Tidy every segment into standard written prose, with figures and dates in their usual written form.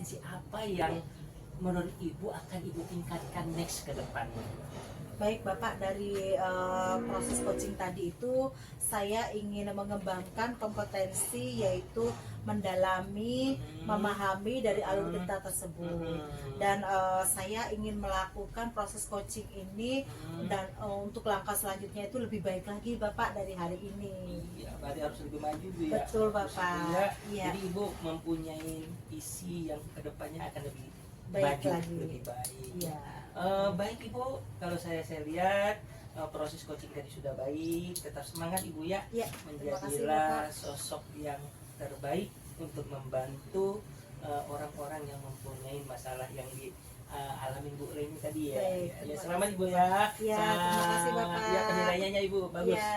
kompetensi apa yang menurut Ibu akan Ibu tingkatkan next ke depan? Baik Bapak, dari proses coaching tadi itu saya ingin mengembangkan kompetensi yaitu mendalami, memahami dari alur cerita tersebut. Dan saya ingin melakukan proses coaching ini dan untuk langkah selanjutnya itu lebih baik lagi Bapak dari hari ini. Iya, berarti harus lebih maju Bu ya. Betul Bapak. Ya, Iya. jadi Ibu mempunyai visi yang kedepannya akan lebih Baik maju, lagi. lebih baik. Iya. Baik Ibu, kalau saya lihat proses coaching tadi sudah baik. Tetap semangat Ibu ya. Iya, terima kasih, Menjadilah Bapak. sosok yang terbaik untuk membantu orang-orang yang mempunyai masalah yang dialami Bu Leni tadi ya. Baik, Ya, terima selamat kasih. Ibu ya. Ya, terima kasih, Bapak. Ya, penilaiannya Ibu bagus. Iya.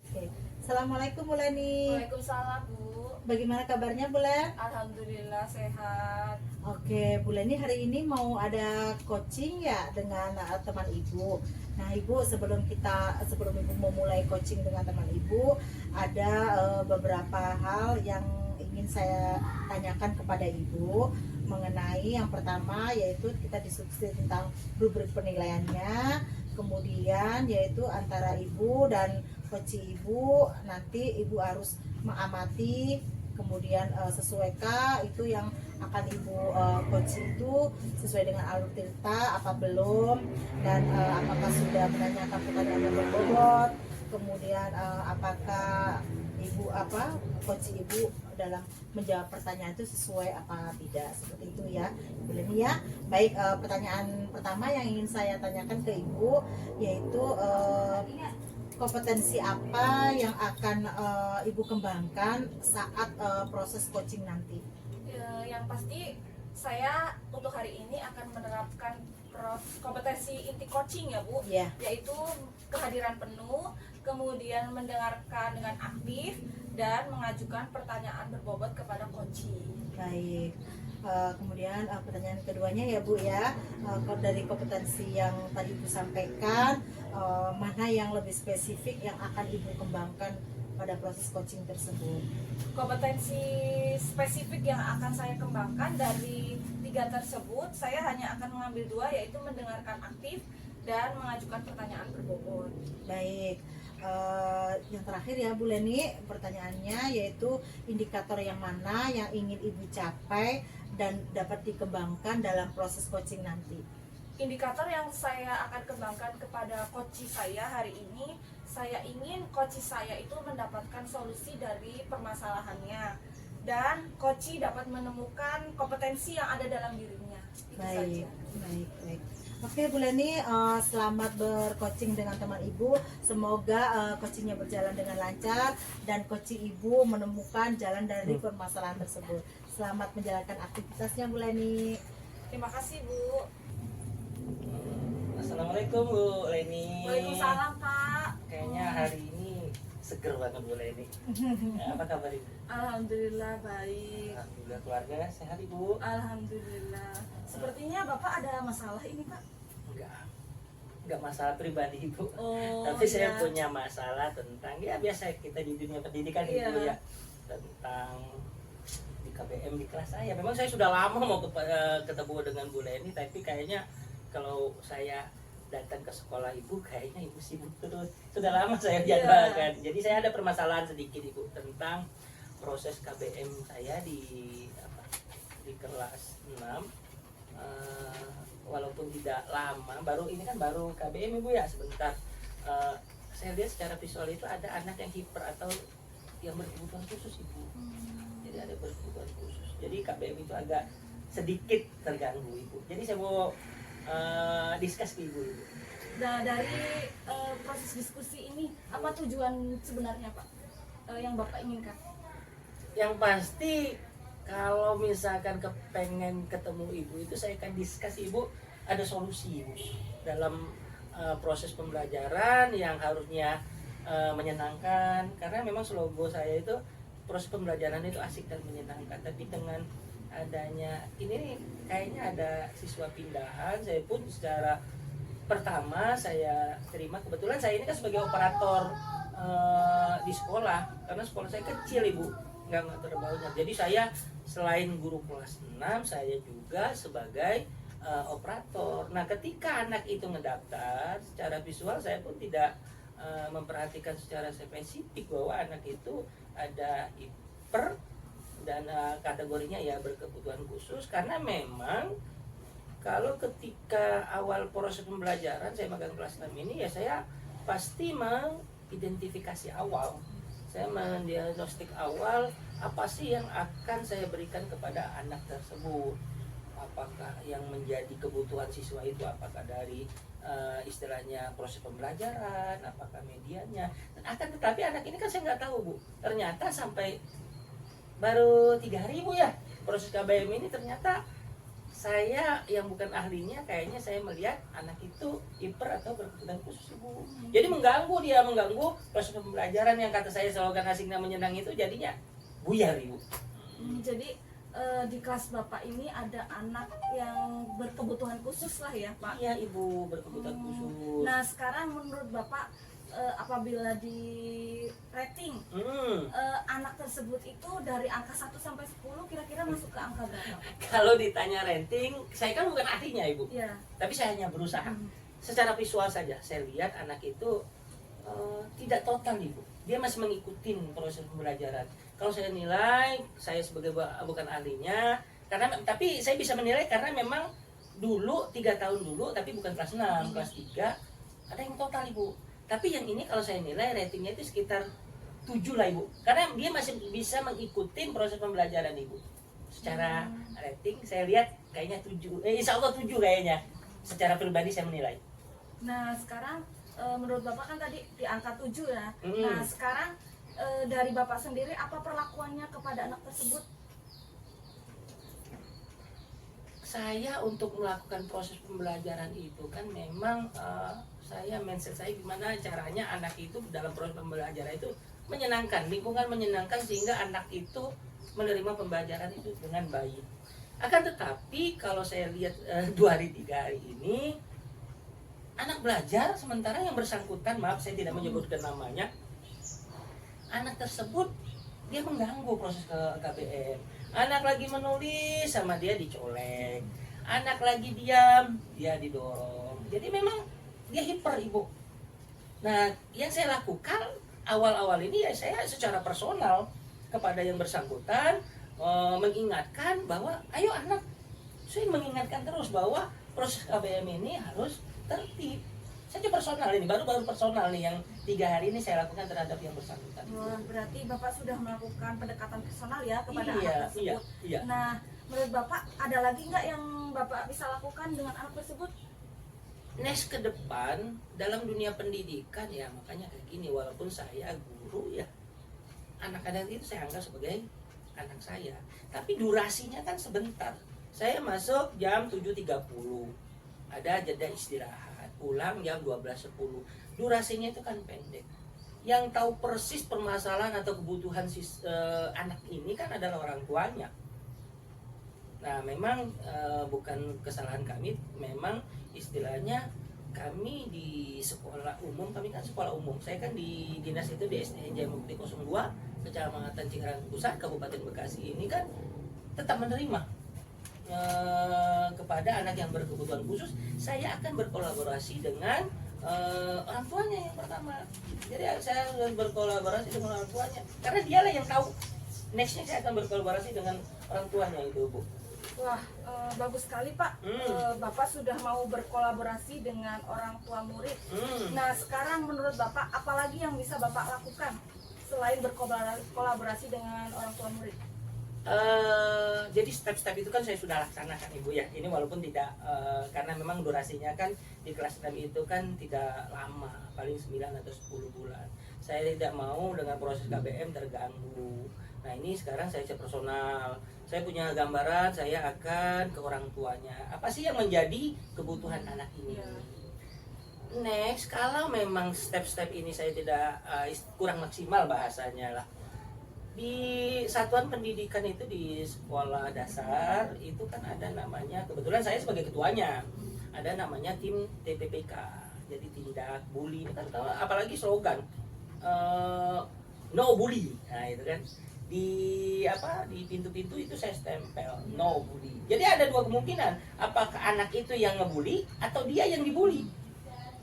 Oke. Assalamualaikum Bu Leni. Waalaikumsalam Bu. Bagaimana kabarnya Bu Len? Alhamdulillah sehat. Oke, Bu Leni hari ini mau ada coaching ya dengan teman Ibu. Nah Ibu, sebelum Ibu memulai coaching dengan teman Ibu, ada beberapa hal yang ingin saya tanyakan kepada Ibu mengenai yang pertama yaitu kita diskusi tentang rubrik penilaiannya, kemudian yaitu antara Ibu dan coach Ibu, nanti Ibu harus mengamati, kemudian sesuaikah itu yang akan Ibu coach itu sesuai dengan alur cerita apa belum, dan apakah sudah menanyakan pertanyaan yang berbobot, kemudian apakah coach Ibu dalam menjawab pertanyaan itu sesuai apa tidak, seperti itu ya Bu Leni ya. Baik, pertanyaan pertama yang ingin saya tanyakan ke Ibu yaitu kompetensi apa yang akan Ibu kembangkan saat proses coaching nanti? Yang pasti saya untuk hari ini akan menerapkan kompetensi inti coaching ya Bu, Ya. yaitu kehadiran penuh, kemudian mendengarkan dengan aktif dan mengajukan pertanyaan berbobot kepada coaching. Baik. Kemudian pertanyaan keduanya ya Bu ya, dari kompetensi yang tadi Ibu sampaikan, mana yang lebih spesifik yang akan Ibu kembangkan pada proses coaching tersebut? Kompetensi spesifik yang akan saya kembangkan dari 3 tersebut, saya hanya akan mengambil 2, yaitu mendengarkan aktif dan mengajukan pertanyaan berbobot. Baik. Yang terakhir ya Bu Leni, pertanyaannya yaitu indikator yang mana yang ingin Ibu capai dan dapat dikembangkan dalam proses coaching nanti? Indikator yang saya akan kembangkan kepada coach saya hari ini, saya ingin coach saya itu mendapatkan solusi dari permasalahannya dan coach dapat menemukan kompetensi yang ada dalam dirinya. Itu Baik, saja. baik. Oke Bu Leni, selamat bercoaching dengan teman Ibu. Semoga coachingnya berjalan dengan lancar dan coach Ibu menemukan jalan dari permasalahan tersebut. Selamat menjalankan aktivitasnya Bu Leni. Terima kasih Bu. Assalamualaikum Bu Leni. Waalaikumsalam Pak. Kayaknya hari ini seger banget Bu Leni. Apa kabar Ibu? Alhamdulillah baik. Alhamdulillah, keluarga sehat Ibu? Alhamdulillah. Sepertinya Bapak ada masalah ini Pak. Enggak masalah pribadi Ibu. Oh, Tapi saya ya. punya masalah tentang ya biasa kita di dunia pendidikan Iya. Ibu ya. Tentang di KBM di kelas saya. Memang saya sudah lama mau ketemu dengan Bu Leni, tapi kayaknya kalau saya datang ke sekolah Ibu kayaknya Ibu sibuk terus. Sudah lama saya Iya. jadwalkan. Jadi saya ada permasalahan sedikit Ibu tentang proses KBM saya di kelas 6. Walaupun tidak lama, baru KBM Ibu ya, sebentar. Saya lihat secara visual itu ada anak yang hiper atau yang berkebutuhan khusus Ibu. Jadi ada berkebutuhan khusus. Jadi KBM itu agak sedikit terganggu Ibu. Jadi saya mau diskus ke Ibu. Nah, dari proses diskusi ini, apa tujuan sebenarnya Pak yang Bapak inginkan? Yang pasti kalau misalkan kepengen ketemu Ibu itu saya akan diskus Ibu ada solusi Ibu dalam proses pembelajaran yang harusnya menyenangkan, karena memang slogan saya itu proses pembelajaran itu asik dan menyenangkan, tapi dengan adanya ini kayaknya ada siswa pindahan, saya pun secara pertama saya terima, kebetulan saya ini kan sebagai operator di sekolah, karena sekolah saya kecil Ibu. nggak terlalu banyak. Jadi saya selain guru kelas 6, saya juga sebagai operator. Nah, ketika anak itu ngedaftar secara visual, saya pun tidak memperhatikan secara spesifik bahwa anak itu ada hiper dan kategorinya ya berkebutuhan khusus, karena memang kalau ketika awal proses pembelajaran saya magang kelas 6 ini ya saya pasti mengidentifikasi awal. Saya mendiagnostik awal apa sih yang akan saya berikan kepada anak tersebut. Apakah yang menjadi kebutuhan siswa itu apakah dari istilahnya proses pembelajaran, apakah medianya. Akan tetapi anak ini kan saya nggak tahu, Bu. Ternyata sampai baru 3 hari, Bu, ya proses KBM ini, ternyata saya yang bukan ahlinya kayaknya saya melihat anak itu hiper atau berkebutuhan khusus, Bu. Jadi mengganggu proses pembelajaran yang kata saya slogan asing dan menyenang itu jadinya buyar, Ibu. Jadi di kelas Bapak ini ada anak yang berkebutuhan khusus lah ya, Pak? Iya, Ibu, berkebutuhan khusus. Nah, sekarang menurut Bapak apabila di rating anak tersebut itu dari angka 1 sampai 10 kira-kira masuk ke angka berapa? Kalau ditanya rating, saya kan bukan ahlinya, Ibu. Ya. Tapi saya hanya berusaha. Secara visual saja, saya lihat anak itu tidak total, Ibu. Dia masih mengikuti proses pembelajaran. Kalau saya nilai, saya sebagai bukan ahlinya, tapi saya bisa menilai karena memang dulu 3 tahun dulu, tapi bukan kelas 6, kelas 3 ada yang total, Ibu. Tapi yang ini kalau saya nilai ratingnya itu sekitar 7 lah, Ibu. Karena dia masih bisa mengikuti proses pembelajaran, Ibu. Secara rating saya lihat kayaknya 7. Insya Allah 7 kayaknya. Secara pribadi saya menilai. Nah, sekarang menurut Bapak kan tadi di angka 7 ya. Nah, sekarang dari Bapak sendiri apa perlakuannya kepada anak tersebut? Saya untuk melakukan proses pembelajaran itu kan memang saya mindset saya gimana caranya anak itu dalam proses pembelajaran itu menyenangkan, lingkungan menyenangkan sehingga anak itu menerima pembelajaran itu dengan baik. Akan tetapi kalau saya lihat 2 hari 3 hari ini anak belajar sementara yang bersangkutan, maaf saya tidak menyebutkan namanya, anak tersebut dia mengganggu proses KBM. Anak lagi menulis sama dia dicolek, anak lagi diam dia didorong. Jadi memang dia hiper, Ibu. Nah, yang saya lakukan awal-awal ini ya saya secara personal kepada yang bersangkutan mengingatkan bahwa ayo anak, saya mengingatkan terus bahwa proses KBM ini harus tertib. Saya personal ini, baru personal nih yang 3 hari ini saya lakukan terhadap yang bersangkutan. Wah, berarti Bapak sudah melakukan pendekatan personal ya kepada Iya, anak tersebut. iya. Nah, menurut Bapak ada lagi nggak yang Bapak bisa lakukan dengan anak tersebut? Next ke depan dalam dunia pendidikan ya makanya kayak gini, walaupun saya guru ya, anak-anak itu saya anggap sebagai anak saya. Tapi durasinya kan sebentar. Saya masuk jam 7.30, ada jeda istirahat, pulang jam 12.10. Durasinya itu kan pendek. Yang tahu persis permasalahan atau kebutuhan anak ini kan adalah orang tuanya. Nah, memang bukan kesalahan kami, memang istilahnya kami di sekolah umum, kami kan sekolah umum. Saya kan di dinas itu di SDN Jaya Mukti 02, Kecamatan Cikarang Pusat, Kabupaten Bekasi ini kan tetap menerima kepada anak yang berkebutuhan khusus. Saya akan berkolaborasi dengan orang tuanya yang pertama. Jadi saya harus berkolaborasi dengan orang tuanya karena dialah yang tahu. Nextnya saya akan berkolaborasi dengan orang tuanya itu, Bu. Wah, bagus sekali Pak. Bapak sudah mau berkolaborasi dengan orang tua murid. Nah, sekarang menurut Bapak apalagi yang bisa Bapak lakukan selain berkolaborasi dengan orang tua murid? Jadi step-step itu kan saya sudah laksanakan, Ibu ya. Ini walaupun tidak karena memang durasinya kan di kelas 6 itu kan tidak lama, paling 9 atau 10 bulan. Saya tidak mau dengan proses KBM terganggu. Nah, ini sekarang saya cek personal. Saya punya gambaran, saya akan ke orang tuanya. Apa sih yang menjadi kebutuhan anak ini? Next, kalau memang step-step ini saya tidak kurang maksimal bahasanya lah. Di satuan pendidikan itu di sekolah dasar itu kan ada namanya, kebetulan saya sebagai ketuanya, ada namanya tim TPPK. Jadi tindak bully, kan apalagi slogan no bully. Nah, itu kan. di pintu-pintu itu saya stempel no bully. Jadi ada dua kemungkinan, apakah anak itu yang ngebully atau dia yang dibully.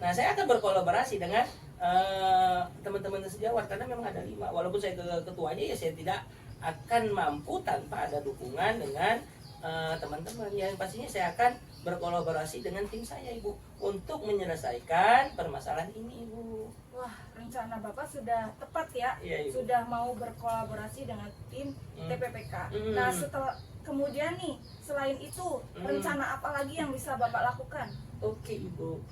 Nah, saya akan berkolaborasi dengan teman-teman sejawat karena memang ada 5. Walaupun saya ketuanya, ya saya tidak akan mampu tanpa ada dukungan dengan teman-teman. Yang pastinya saya akan berkolaborasi dengan tim saya, Ibu, untuk menyelesaikan permasalahan ini, Ibu. Wah, rencana Bapak sudah tepat ya. Iya, Ibu. Sudah mau berkolaborasi dengan tim TPPK. Hmm. Nah, setelah kemudian nih, selain itu, rencana apa lagi yang bisa Bapak lakukan? Oke, Ibu.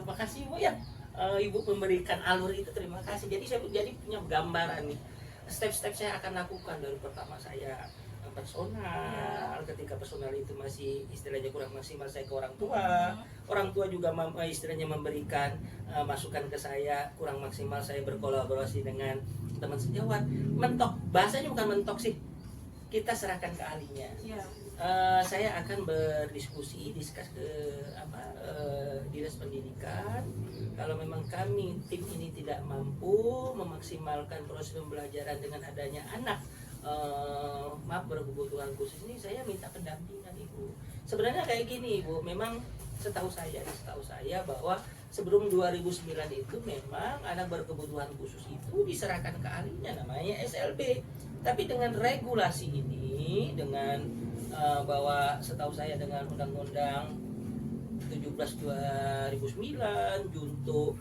Makasih, Ibu ya. Ibu memberikan alur itu, terima kasih. Jadi saya punya gambaran nih. Step-step saya akan lakukan dari pertama saya personal. Ketika personal itu masih istilahnya kurang maksimal, saya ke orang tua. Orang tua juga istilahnya memberikan masukan ke saya kurang maksimal, saya berkolaborasi dengan teman sejawat. Mentok, bahasanya bukan mentok sih, kita serahkan ke ahlinya. Ya. Saya akan berdiskusi, diskus ke dinas pendidikan. Kalau memang kami tim ini tidak mampu memaksimalkan proses pembelajaran dengan adanya anak maaf berkebutuhan khusus ini, saya minta pendampingan, Ibu. Sebenarnya kayak gini, Ibu, memang setahu saya bahwa sebelum 2009 itu memang anak berkebutuhan khusus itu diserahkan ke ahlinya, namanya SLB. Tapi dengan regulasi ini, dengan bahwa setahu saya dengan Undang-Undang 17 2009 junto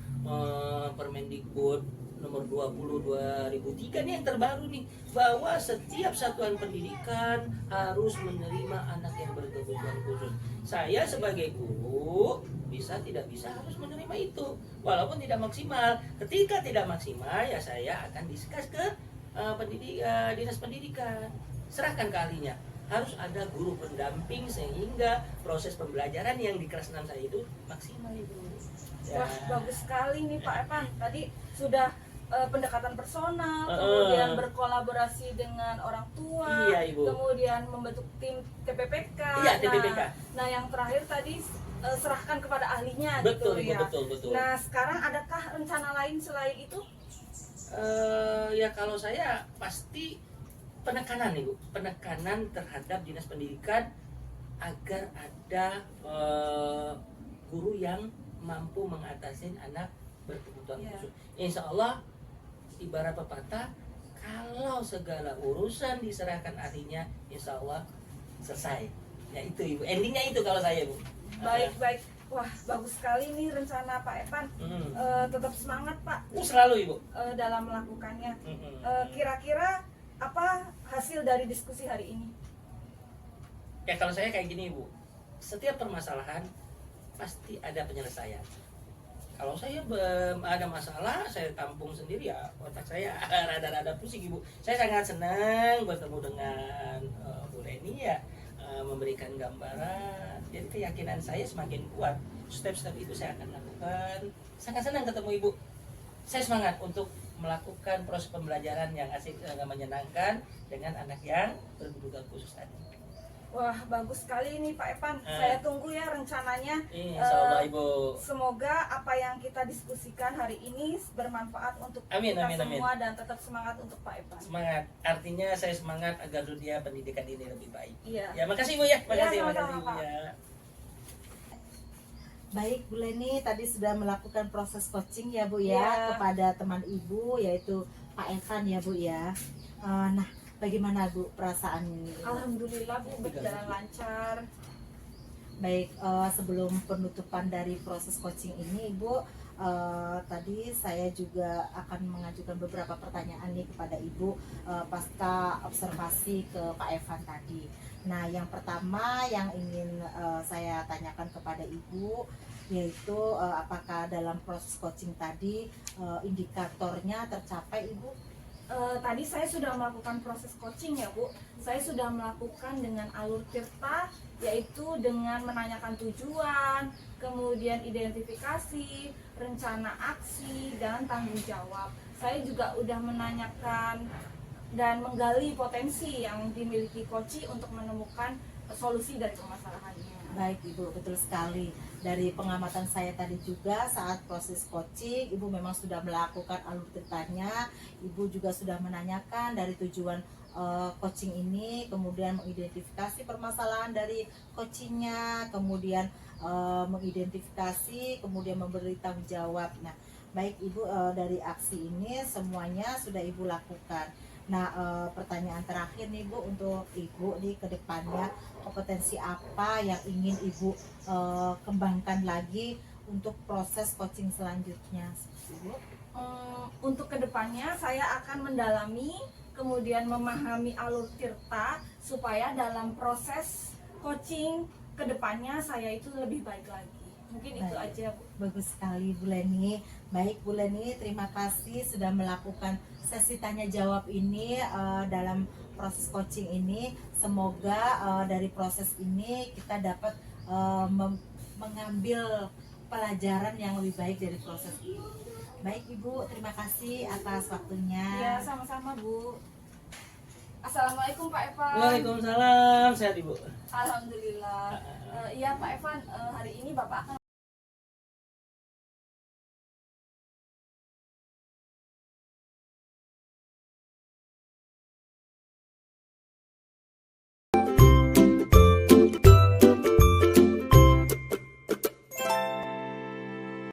Permendikbud nomor 20 2003 nih yang terbaru nih, bahwa setiap satuan pendidikan harus menerima anak yang berkebutuhan khusus. Saya sebagai guru tidak bisa harus menerima itu walaupun tidak maksimal. Ketika tidak maksimal, ya saya akan diskus ke dinas pendidikan, serahkan ke ahlinya. Harus ada guru pendamping sehingga proses pembelajaran yang di kelas 6 saya itu maksimal, Ibu. Ya. Wah, bagus sekali nih Pak Evan. Tadi sudah pendekatan personal, kemudian berkolaborasi dengan orang tua, Iya, Ibu. kemudian membentuk tim TPPK. Iya, TPPK. Nah, yang terakhir tadi serahkan kepada ahlinya, Betul, gitu Ibu, ya. betul. Nah, sekarang adakah rencana lain selain itu? Ya kalau saya pasti penekanan, Ibu, penekanan terhadap dinas pendidikan agar ada guru yang mampu mengatasi anak berkebutuhan khusus. Insya Allah, ibarat pepatah, kalau segala urusan diserahkan ahlinya, insya Allah selesai. Ya itu, Ibu, endingnya itu kalau saya, Bu. Baik. Wah, bagus sekali nih rencana Pak Evan. Tetap semangat, Pak, Selalu, Ibu. dalam melakukannya. Kira-kira apa hasil dari diskusi hari ini? Ya kalau saya kayak gini, Ibu, setiap permasalahan pasti ada penyelesaian. Kalau saya ada masalah, saya tampung sendiri, ya otak saya rada-rada pusing, Ibu. Saya sangat senang bertemu dengan Bu Leni, ya, memberikan gambaran. Jadi keyakinan saya semakin kuat. Step-step itu saya akan lakukan. Sangat senang ketemu Ibu. Saya semangat untuk melakukan proses pembelajaran yang asik, menyenangkan dengan anak yang berkebutuhan khusus tadi. Wah, bagus sekali nih Pak Evan. Saya tunggu ya rencananya. Insyaallah, Ibu. Semoga apa yang kita diskusikan hari ini bermanfaat untuk Amin, kita amin, semua, dan tetap semangat untuk Pak Evan. Semangat. Artinya saya semangat agar dunia pendidikan ini lebih baik. Iya. Ya, makasih, Bu, ya. Makasih, sama-sama, Bu, Pak. ya. Baik, Bu Leni tadi sudah melakukan proses coaching ya Bu ya, Ya. kepada teman Ibu yaitu Pak Evan ya Bu ya. Nah, bagaimana Bu perasaan ini? Alhamdulillah Bu, berjalan lancar. Baik, sebelum penutupan dari proses coaching ini Ibu, tadi saya juga akan mengajukan beberapa pertanyaan nih kepada Ibu pasca observasi ke Pak Evan tadi. Nah, yang pertama yang ingin saya tanyakan kepada Ibu yaitu apakah dalam proses coaching tadi indikatornya tercapai, Ibu? Tadi saya sudah melakukan proses coaching ya Bu. Saya sudah melakukan dengan alur tirta, yaitu dengan menanyakan tujuan, kemudian identifikasi, rencana aksi, dan tanggung jawab. Saya juga sudah menanyakan dan menggali potensi yang dimiliki Koci untuk menemukan solusi dari permasalahannya. Baik Ibu, betul sekali. Dari pengamatan saya tadi juga saat proses coaching, Ibu memang sudah melakukan alur tirtanya. Ibu juga sudah menanyakan dari tujuan coaching ini, kemudian mengidentifikasi permasalahan dari coachingnya, kemudian mengidentifikasi, kemudian memberi tanggung jawab. Nah, baik Ibu, dari aksi ini semuanya sudah Ibu lakukan. Nah, pertanyaan terakhir nih Bu, untuk Ibu di kedepannya, kompetensi apa yang ingin Ibu kembangkan lagi untuk proses coaching selanjutnya, Ibu? Untuk kedepannya saya akan mendalami, kemudian memahami alur tirta supaya dalam proses coaching kedepannya saya itu lebih baik lagi. Mungkin itu Baik. aja, Bu. Bagus sekali Bu Leni. Baik Bu Leni, terima kasih sudah melakukan sesi tanya jawab ini dalam proses coaching ini. Semoga dari proses ini kita dapat mengambil pelajaran yang lebih baik dari proses ini. Baik Ibu, terima kasih atas waktunya. Ya, sama-sama, Bu. Assalamualaikum Pak Evan. Waalaikumsalam, sehat Ibu. Alhamdulillah. Iya Pak Evan, hari ini Bapak akan